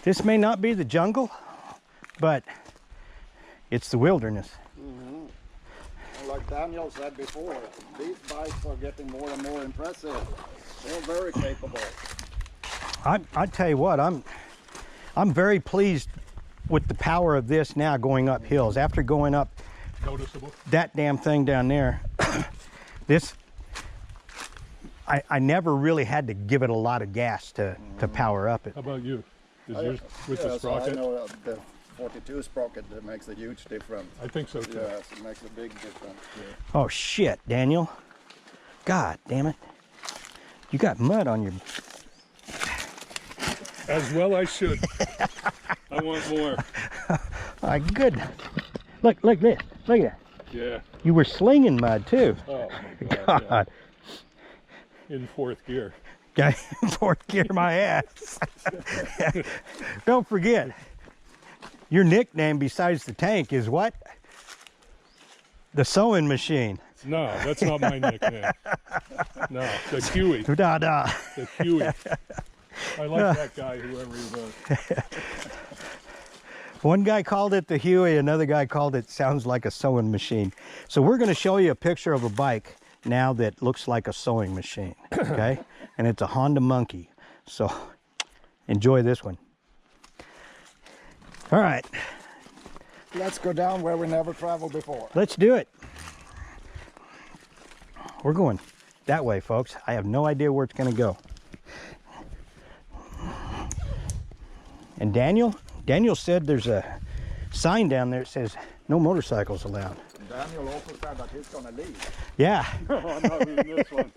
This may not be the jungle, but it's the wilderness. Like Daniel said before, these bikes are getting more and more impressive. They're very capable. I tell you what, I'm very pleased with the power of this now going up hills. After going up Noticeable. that damn thing down there, this, I never really had to give it a lot of gas to power up it. How about you? Is yours with the So I sprocket? know the 42 sprocket that makes a huge difference. I think so too. Yes, it makes a big difference. Oh shit, Daniel. God damn it. You got mud on your... As well I should. I want more. My goodness. Look this. Look at that. Yeah. You were slinging mud too. Oh my God. God. Yeah. In fourth gear. Okay, fourth gear my ass. Don't forget, your nickname besides the tank is what? The sewing machine. No, that's not my nickname. No, the Huey. Da da. The Huey. I like that guy, whoever he was. One guy called it the Huey, another guy called it sounds like a sewing machine. So we're going to show you a picture of a bike now that looks like a sewing machine, okay? And it's a Honda Monkey. So enjoy this one. All right, Let's go down where we never traveled before. let's do it. We're going that way, folks. I have no idea where it's going to go. And Daniel said there's a sign down there that says no motorcycles allowed. Daniel also said that he's gonna leave. Yeah. Oh, no, this one.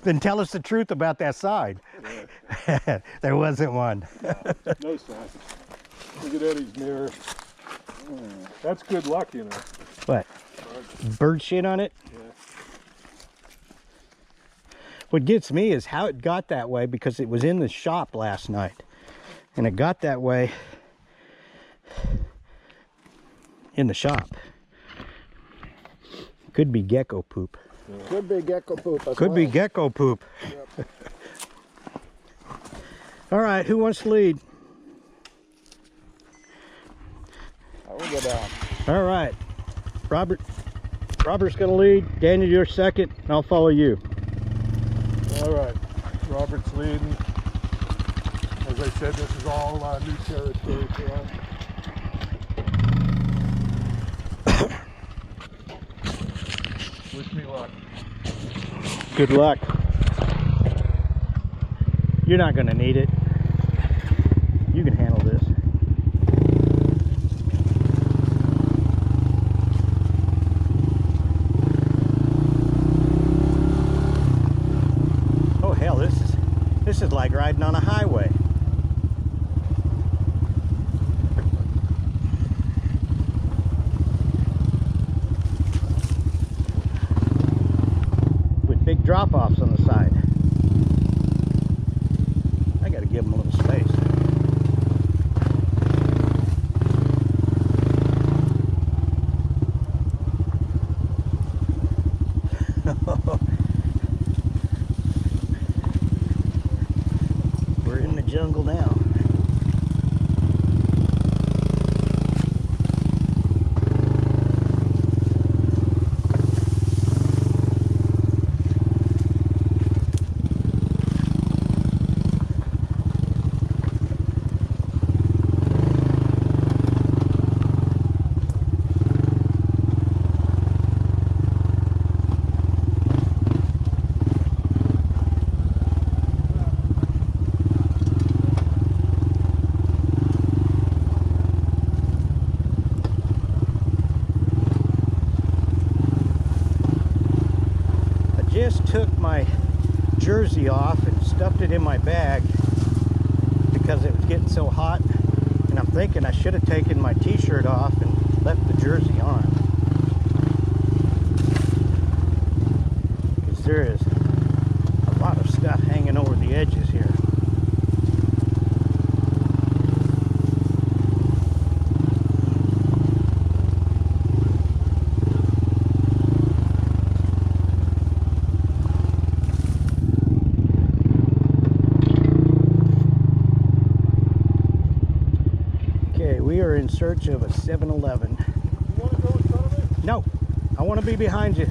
Then tell us the truth about that sign. There wasn't one. No sign. Look at Eddie's mirror. That's good luck, you know. What? Bird shit on it? Yeah. What gets me is how it got that way, because it was in the shop last night. And it got that way in the shop. Could be gecko poop. Could be gecko poop as Could well. be gecko poop. Yep. All right, who wants to lead? I will go down. All right, Robert's gonna lead. Daniel, you're second, and I'll follow you. All right. Robert's leading. As I said, this is all new territory for us. Wish me luck. Good luck. You're not gonna need it. You can handle this. Oh hell, this is like riding on a highway. With big drop-offs on the side. I gotta give them a little space. We're in the jungle now. Just took my jersey off and stuffed it in my bag because it was getting so hot, and I'm thinking I should have taken my t-shirt off and left the jersey on, because there is a lot of stuff hanging over the edges here. in search of a 7-Eleven. You want to go in front of me? No, I want to be behind you.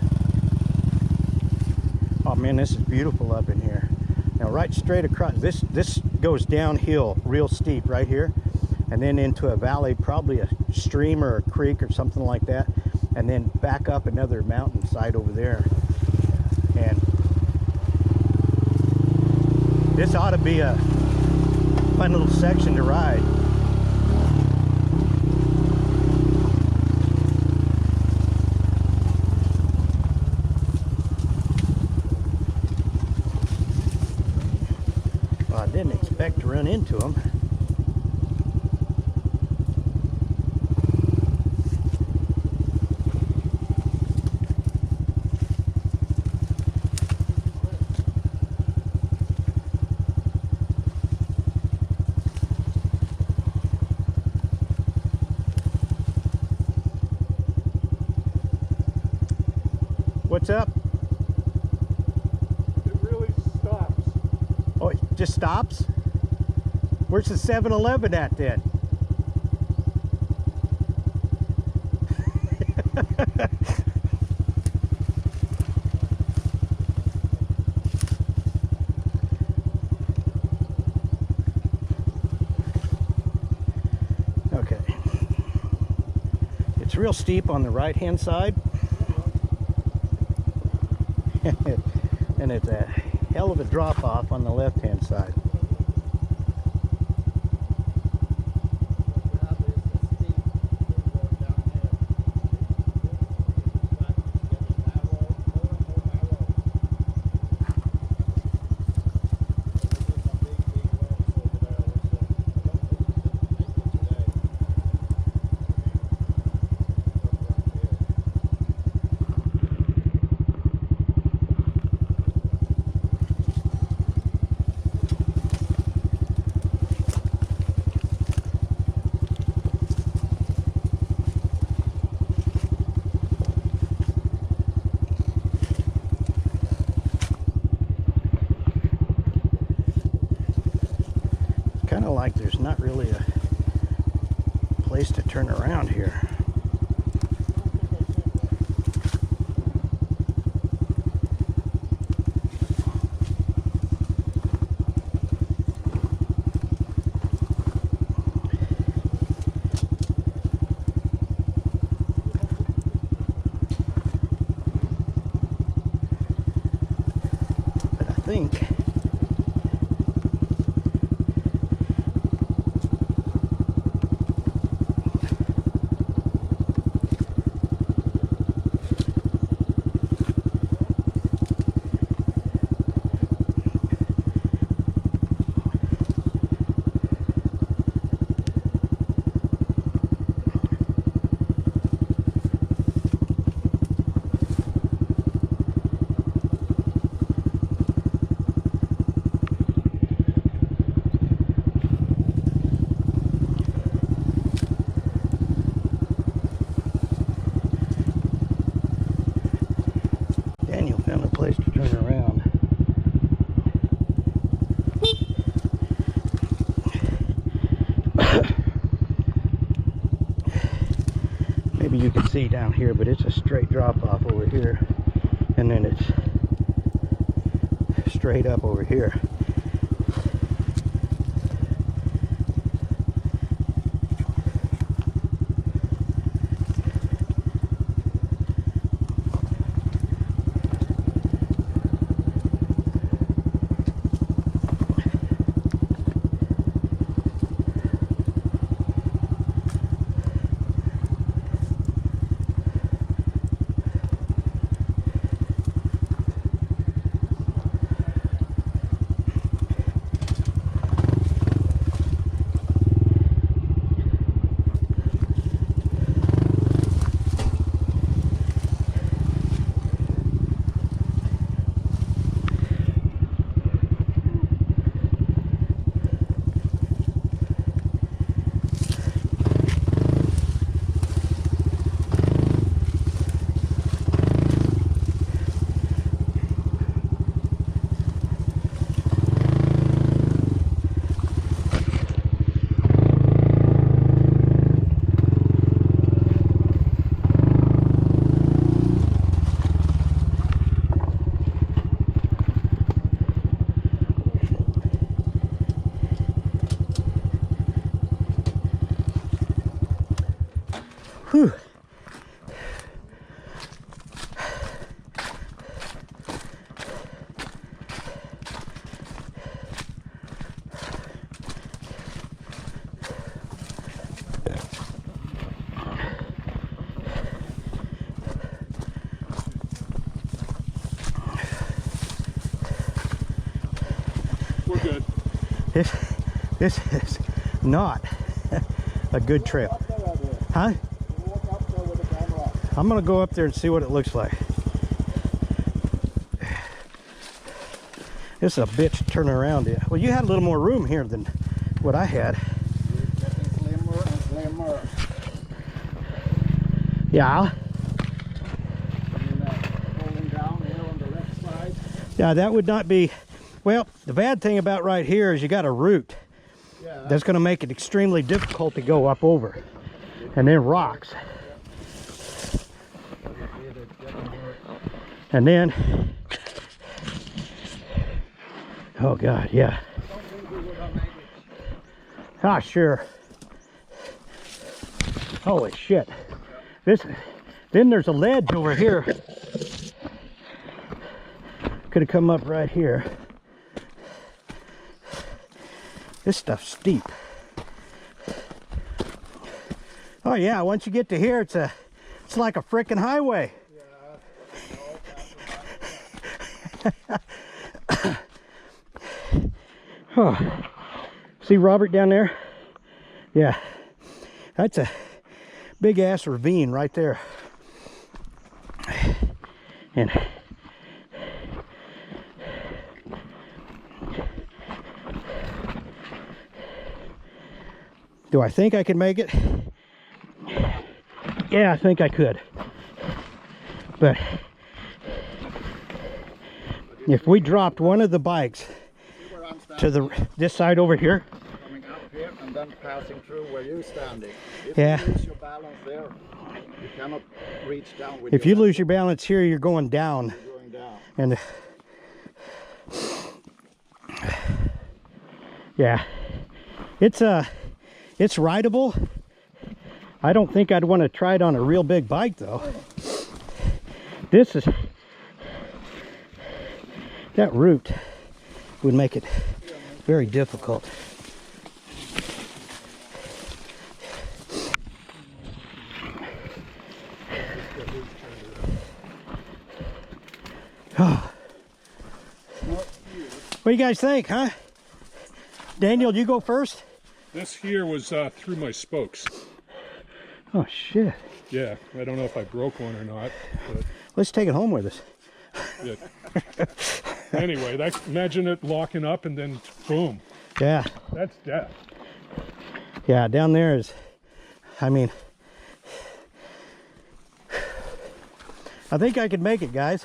Oh man, this is beautiful up in here. Now right straight across, this goes downhill real steep right here, and then into a valley, probably a stream or a creek or something like that, and then back up another mountainside over there. And this ought to be a fun little section to ride. Well, I didn't expect to run into them. What's up? It really stops. Oh, it just stops? Where's the 7-Eleven at then? Okay. It's real steep on the right-hand side. And it's a hell of a drop off on the left hand side. Kind of like there's not really a place to turn around here. But I think Daniel found a place to turn around. Maybe you can see down here, but it's a straight drop off over here, and then it's straight up over here. Whew. We're good. This is not a good trail. Up there, Eddie. Huh? Walk up there with the camera. I'm gonna go up there and see what it looks like. This is a bitch turning around. Well, you had a little more room here than what I had. It's getting slimmer and slimmer. Yeah. Falling down here on the left side. Yeah, that would not be. Well, the bad thing about right here is you got a root Yeah. that's going to make it extremely difficult to go up over. And then rocks. And then, oh God, yeah. Ah, sure. Holy shit. Then there's a ledge over here. Could have come up right here. This stuff's steep. Oh yeah, once you get to here, it's like a frickin' highway. Oh. See Robert down there? Yeah, that's a big ass ravine right there. And do I think I can make it? Yeah, I think I could. But if we dropped one of the bikes Where I'm to standing, this side over here, coming up here and then passing through where you're standing. If Yeah. you lose your balance there, you cannot reach down with if your you lose your balance here, you're going down. legs going down. And yeah, it's rideable. I don't think I'd want to try it on a real big bike though. That route would make it very difficult. Oh. What do you guys think, huh? Daniel, you go first? This here was through my spokes. Oh shit. Yeah, I don't know if I broke one or not, but Let's take it home with us. yeah. Anyway, imagine it locking up and then boom. Yeah. That's death. Yeah, down there is, I mean, I think I could make it, guys.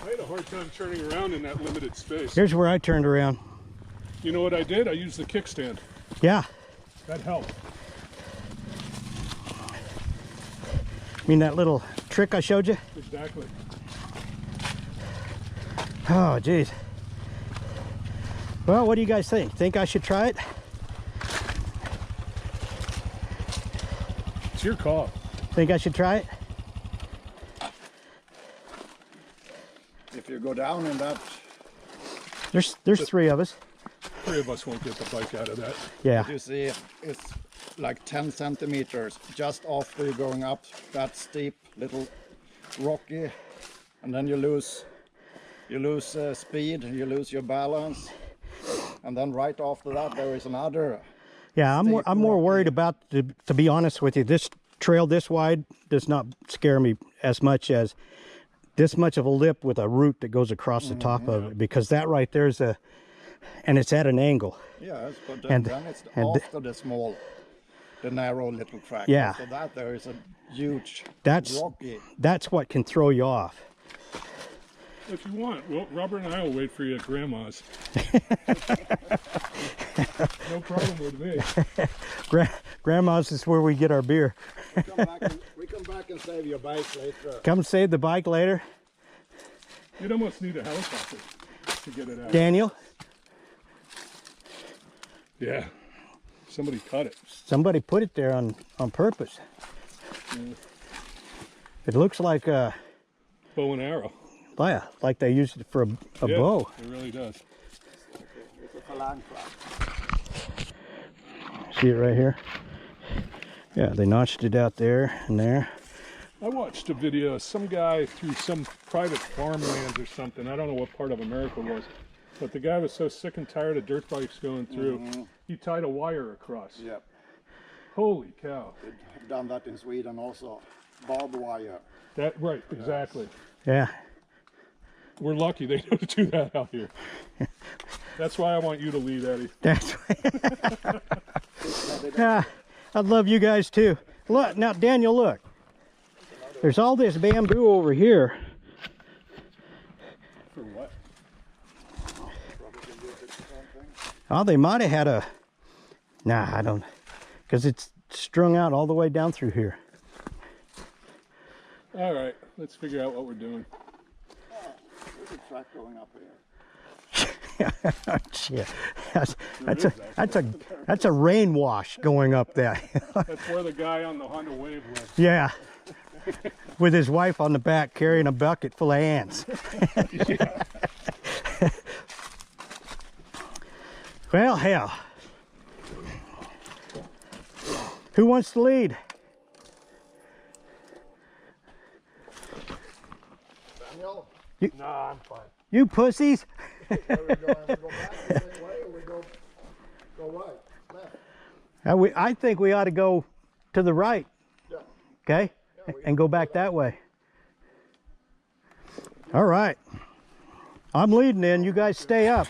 I had a hard time turning around in that limited space. Here's where I turned around. You know what I did? I used the kickstand. Yeah. That helped. I mean that little trick I showed you? Exactly. Oh, geez. Well, what do you guys think? Think I should try it? It's your call. Think I should try it? If you go down in that, There's three of us. 3 of us won't get the bike out of that. Yeah. you see it's like 10 centimeters just after you're going up that steep, little rocky, and then you lose speed, you lose your balance, and then right after that there is another. Yeah, I'm more Steep, worried about, to be honest with you, this trail this wide does not scare me as much as this much of a lip with a root that goes across the top of it, because that right there is and it's at an angle. Yes, but And- then it's and- after the narrow little track. Yeah. After that there is a huge That's rocky. that's what can throw you off. If you want, well, Robert and I will wait for you at Grandma's. No problem with me. Grandma's is where we get our beer. We come back and save your bike later. Come save the bike later. You'd almost need a helicopter to get it out. Daniel, Yeah. somebody cut it. Somebody put it there on purpose. It looks like a Bow and arrow. yeah, like they used it for a Yeah, bow. it really does. It's a phalang trap. See it right here? Yeah, they notched it out there and there. I watched a video of some guy through some private farmlands or something. I don't know what part of America it was. But the guy was so sick and tired of dirt bikes going through, he tied a wire across. Yep. Holy cow. They've done that in Sweden also. Barbed wire. That right, exactly. Yeah. We're lucky they don't do that out here. That's why I want you to lead, Eddie. That's yeah, I'd love you guys too. Look, now Daniel, look. There's all this bamboo over here. For what? Oh, they might have had a, nah, I don't, because it's strung out all the way down through here. All right, let's figure out what we're doing. There's a track going up here. Shit. That's a rain wash going up there. That's where the guy on the Honda Wave lives. Yeah. With his wife on the back carrying a bucket full of ants. Yeah. Well, hell. Who wants to lead? Daniel, Nah, I'm fine. You pussies. where are we going? We go back the same way or we go right, left? I think we ought to go to the right, Yeah. okay? And go back that way. All right. I'm leading in. You guys stay up.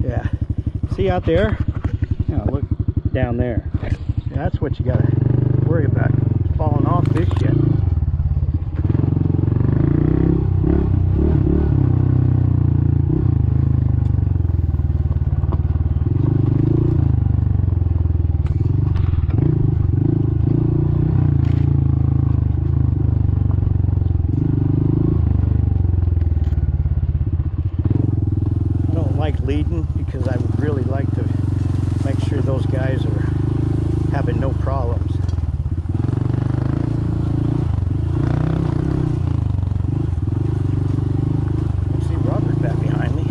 Yeah. See out there? Now look down there. That's what you gotta worry about, falling off this shit. I don't like leading because I would really like to make sure those guys are having no problems. I see Robert back behind me.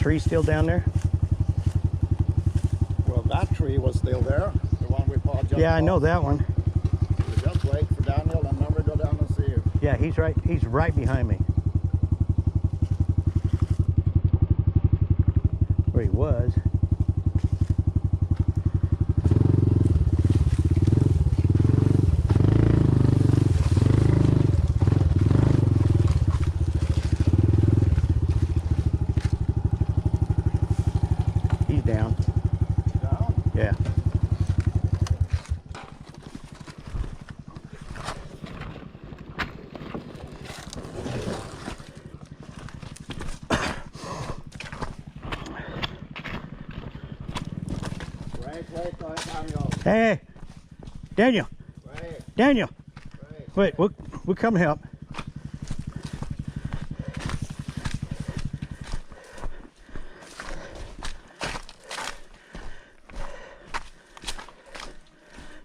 tree still down there? Well, that tree was still there. The one we just Yeah, I know that one. We just wait for Daniel and then we go down and see you. Yeah, he's right behind me. Where he was. He's down. Down? Yeah. Wait, Daniel. Hey, Daniel, Wait, Daniel. wait. Wait, we'll come help.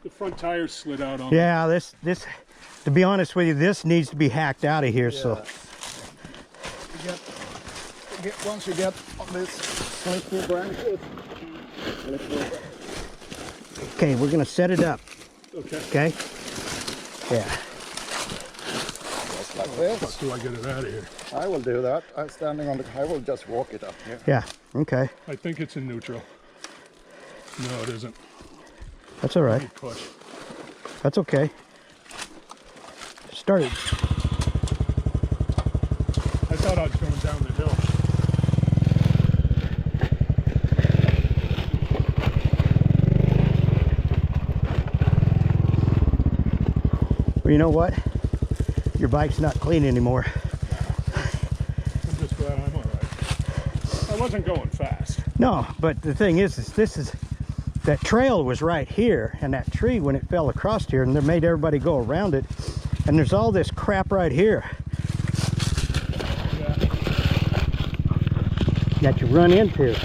The front tires slid out on. Yeah, this, to be honest with you, this needs to be hacked out of here. So Once you get on this slippery branches, okay, we're gonna set it up. Okay. Okay. Yeah. just like this. How do I get it out of here? I will do that. I'm standing on the. I will just walk it up here. Yeah. Okay. I think it's in neutral. No, it isn't. That's all right. Let me push. That's okay. Start it. I thought I was going down the hill. Well, you know what? Your bike's not clean anymore. I'm just glad I'm all right. I wasn't going fast. No, but the thing is that trail was right here, and that tree, when it fell across here, and they made everybody go around it, and there's all this crap right here Yeah. that you run into.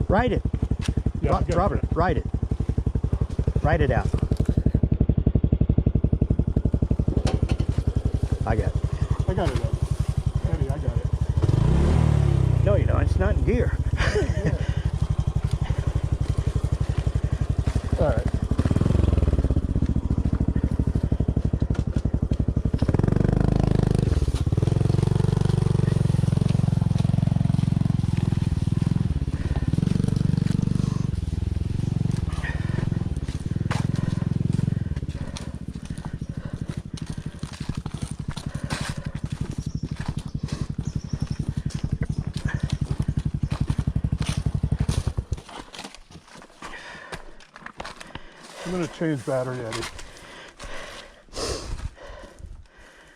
Write it. Yeah, I got Robert, write it. Write it out. I got it. I got it up. Eddie, I got it. No, you don't. It's not in gear. All right. I'm going to change battery, Eddie.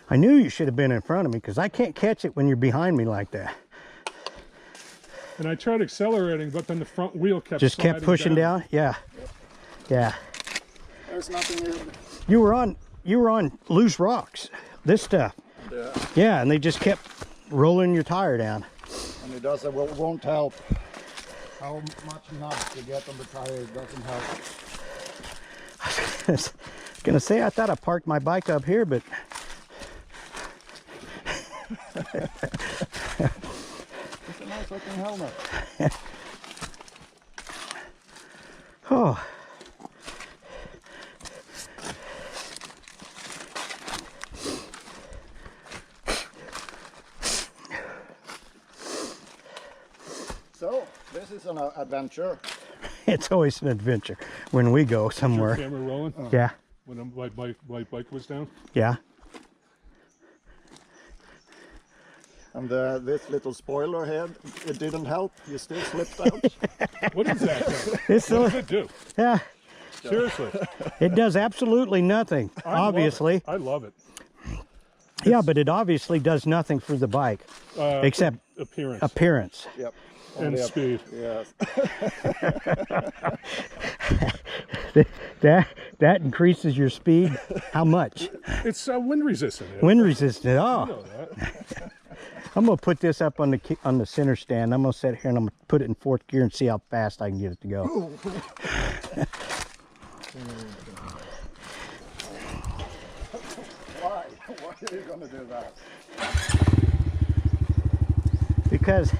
I knew you should have been in front of me because I can't catch it when you're behind me like that. And I tried accelerating, but then the front wheel kept Just kept sliding pushing down. Yeah. Yeah. There's nothing in. You were on loose rocks. This stuff. Yeah. Yeah, and they just kept rolling your tire down. And it doesn't. Well, it won't help. How much nuts you get on the tire, it doesn't help. I was gonna say I thought I parked my bike up here, but It's a nice looking helmet. oh. So this is an adventure. It's always an adventure when we go somewhere. Camera rolling. Yeah. When my bike was down. Yeah. And this little spoiler head, it didn't help. You still slipped out. What is that thing? It's What does it do? yeah. Seriously. It does absolutely nothing. I love Obviously. it. I love it. Yeah, but it obviously does nothing for the bike except Appearance appearance. Yep. and Only speed. Yes. That increases your speed. How much? It's wind resistant. Ed. Wind resistant. You Oh, know that. I'm gonna put this up on the center stand. I'm gonna sit here and I'm gonna put it in fourth gear and see how fast I can get it to go. Why? Why are you gonna do that? Because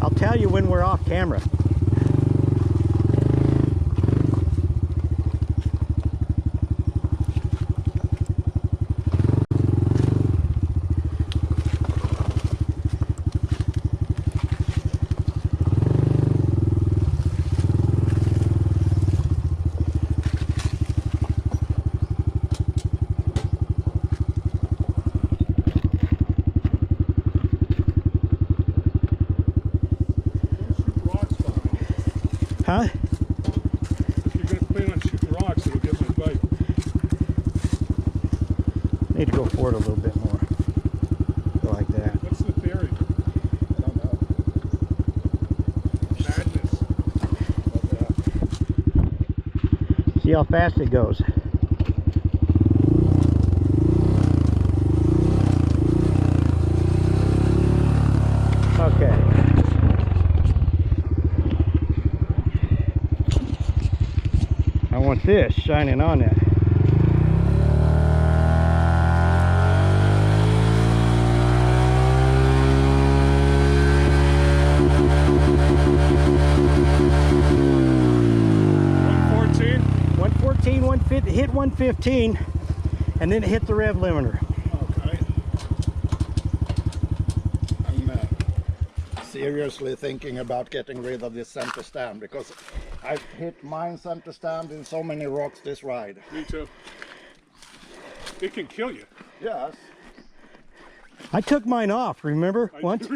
I'll tell you when we're off camera. Huh? If you're gonna plan on shooting rocks, it'll get my bike. Need to go forward a little bit more. Go like that. What's the theory? I don't know. Madness. See how fast it goes. Okay. I want this shining on it. $114. 114, 150, hit 115, and then hit the rev limiter. Okay. I'm seriously thinking about getting rid of this center stand because I've hit mine center stand in so many rocks this ride. Me too. It can kill you. Yes. I took mine off, remember? Once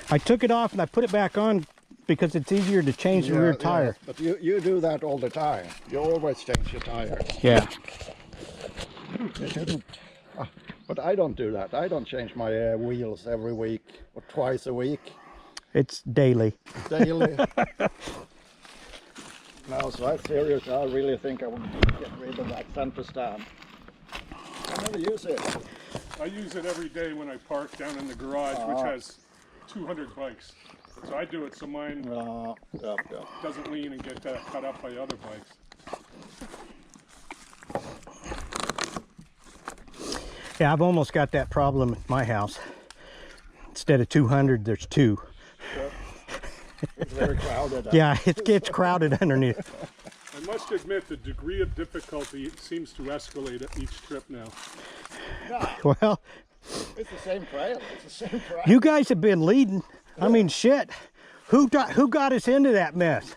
I took it off and I put it back on because it's easier to change the rear tire. But you do that all the time. You always change your tire. Yeah. You shouldn't. But I don't do that. I don't change my wheels every week or twice a week. It's daily. Daily. No, so I seriously, I really think I will get rid of that center stand. I never use it. I use it every day when I park down in the garage, which has 200 bikes. So I do it so mine Yeah. doesn't lean and get cut up by other bikes. Yeah, I've almost got that problem at my house. Instead of 200, there's 2. It's very crowded. Yeah, it gets crowded underneath. I must admit the degree of difficulty seems to escalate at each trip now. Well, It's the same trail. It's the same trail. you guys have been leading. I mean, shit. Who got us into that mess?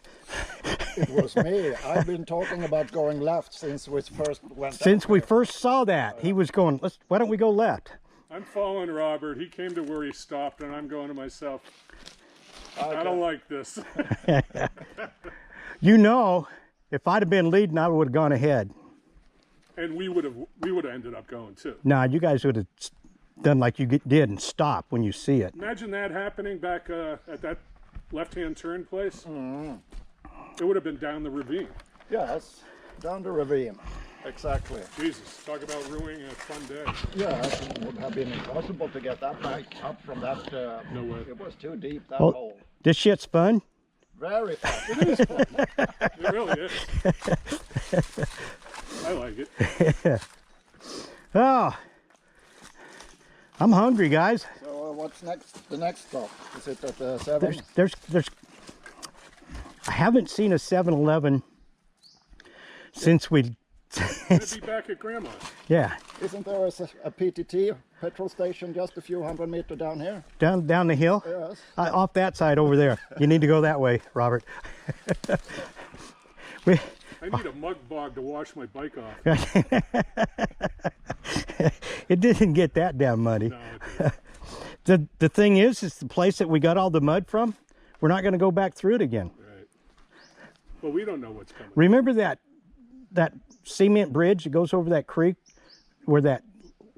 It was me. I've been talking about going left since we first went. Since out we there. first saw that, he was going, why don't we go left? I'm following Robert. He came to where he stopped, and I'm going to myself. I don't like this. You know, if I'd have been leading, I would have gone ahead. And we would have ended up going too. Nah, you guys would have done like you did and stop when you see it. Imagine that happening back at that left-hand turn place. It would have been down the ravine. Yes, down the ravine. Exactly. Jesus, talk about ruining a fun day. Yes, it would have been impossible to get that bike up from that. No way. It was too deep, that Oh. hole. This shit's fun. Very fast. It really is. I like it. Oh, I'm hungry, guys. So what's next? The next stop? Is it at 7? There's I haven't seen a 7-Eleven since we, Gonna be back at Grandma's. yeah, Isn't there a PTT petrol station just a few hundred meters down here? down the hill. Yes. Off that side over there. You need to go that way, Robert. we, I need a mug bog to wash my bike off. it didn't get that damn muddy. No, it didn't. The thing is the place that we got all the mud from, we're not going to go back through it again. Right. Well, we don't know what's coming. Remember that cement bridge that goes over that creek where that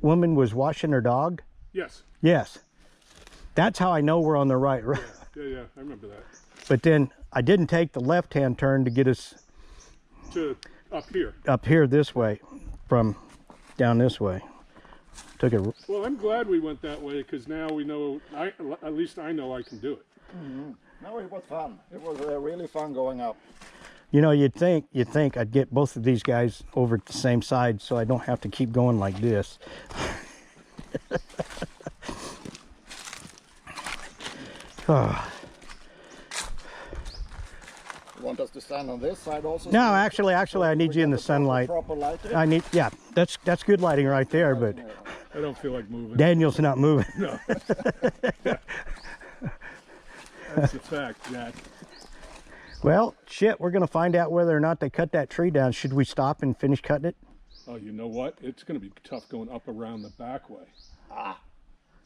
woman was washing her dog? Yes. Yes. That's how I know we're on the right road. Yeah, I remember that. But then I didn't take the left-hand turn to get us To up here. up here this way from down this way. Took it. Well, I'm glad we went that way because now we know. At least I know I can do it. No, it was fun. It was really fun going up. You know, you'd think I'd get both of these guys over at the same side so I don't have to keep going like this. Oh. You want us to stand on this side also? No, actually, I need you in the sunlight. Proper lighting? I need, yeah, that's good lighting right there, but I don't feel like moving. Daniel's not moving. No. That's the fact, Jack. Well, shit, we're gonna find out whether or not they cut that tree down. Should we stop and finish cutting it? Oh, you know what? It's going to be tough going up around the back way.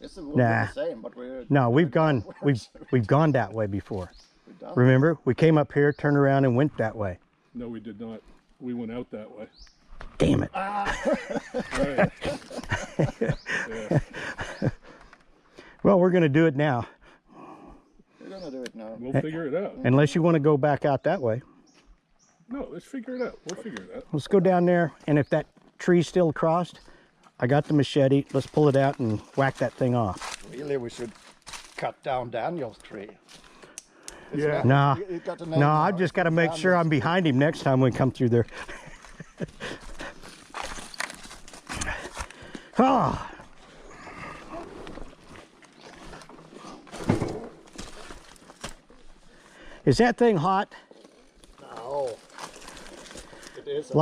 It's will Nah. be the same, but we're... No, we've gone that way before. we've done- Remember, we came up here, turned around, and went that way. No, we did not. We went out that way. Damn it! Right. Yeah. Well, we're gonna do it now, We're gonna do it now. We'll figure it out. unless you want to go back out that way. No, let's figure it out. We'll figure it out. Let's go down there, and if that tree's still crossed, I got the machete. Let's pull it out and whack that thing off. Really, we should cut down Daniel's tree. Yeah. Nah, You got the name no, now. I've just got to make sure I'm behind him next time we come through there. Oh. Is that thing hot? No. It is a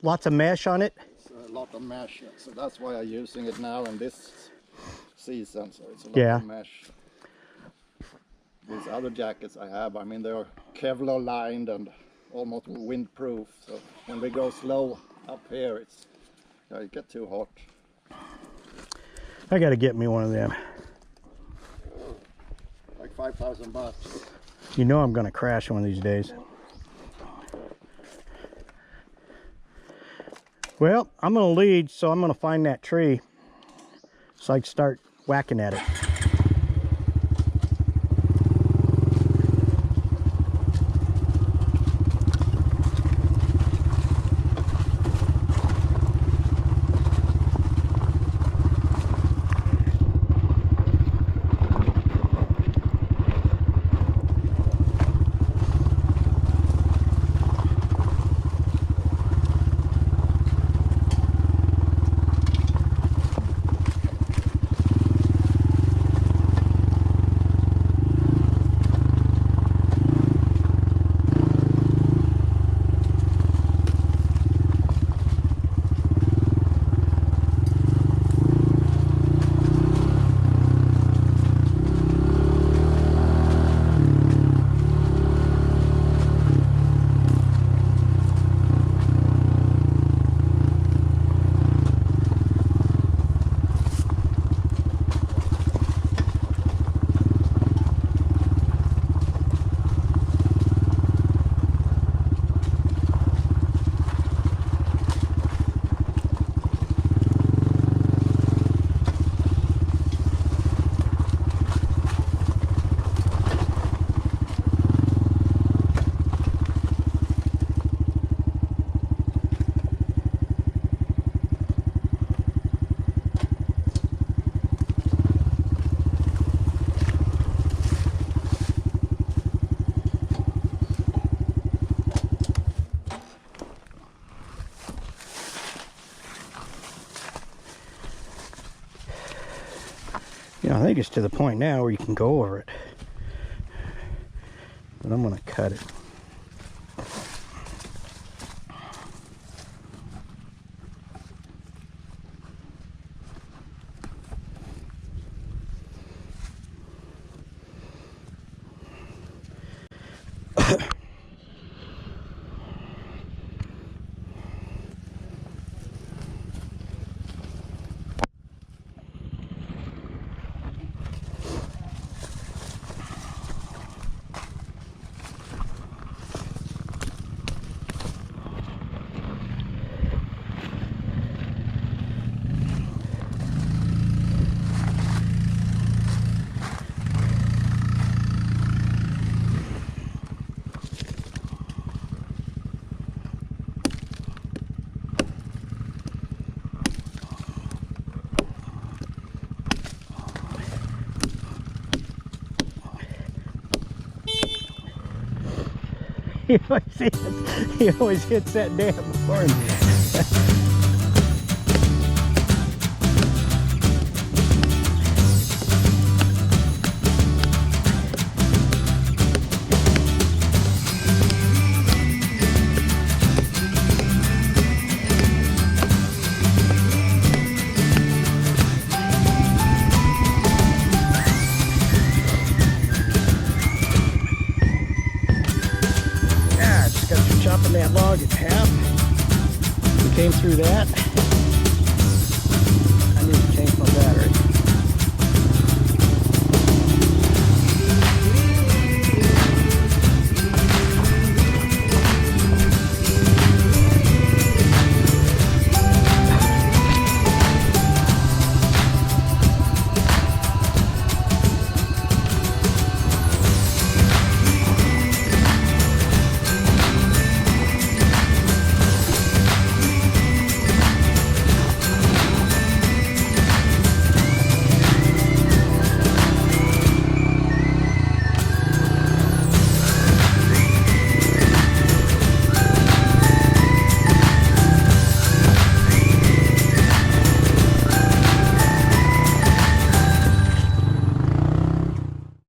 Lots of mesh on it. a lot of mesh, so that's why I'm using it now in this season. So it's a lot Yeah. of mesh. These other jackets I have, I mean, they're Kevlar lined and almost windproof. So when we go slow up here, it gets too hot. I got to get me one of them. Like 5,000 bucks. You know I'm going to crash one of these days. Well, I'm going to lead, so I'm going to find that tree so I can start whacking at it. You know, I think it's to the point now where you can go over it. But I'm going to cut it. he always hits that damn horn. Chopping that log in half. We came through that. I need to change my battery.